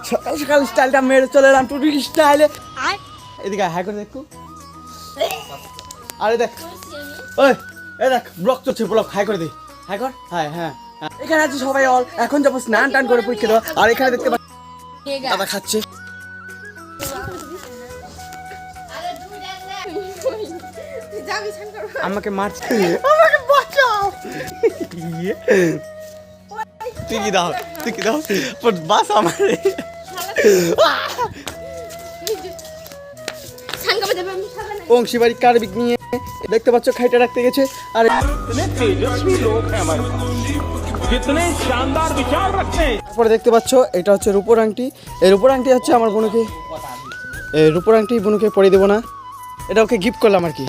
সকাল সকাল স্টাইলটা মেরে চলে এলাম টুরিস্ট স্টাইলে। এদিকে হ্যাঁ করে দেখো। আরে দেখ ওই এই দেখ ব্লক চলছে, ব্লক হাই করে দে, হাই কর, হ্যাঁ হ্যাঁ। এখানে আছে সবাই অল, এখন যাবো স্নান টান করে পরীক্ষা দেওয়া। আর এখানে দেখতে পাচ্ছি দাদা খাচ্ছে। আমাকে মারছে, আমাকে বাঁচাও। তুই কি দাও, তুই কি দাও বাস আমারে। অংশী বাড়ি কার্বিক নিয়ে দেখতে পাচ্ছ খাইটা রাখতে গেছে। আর তারপরে দেখতে পাচ্ছ এটা হচ্ছে রূপোর আংটি। এই রূপোর আংটি হচ্ছে আমার বোনকে, এই রূপোর আংটি বোনকে পরিয়ে দেবো না, এটা ওকে গিফট করলাম আর কি।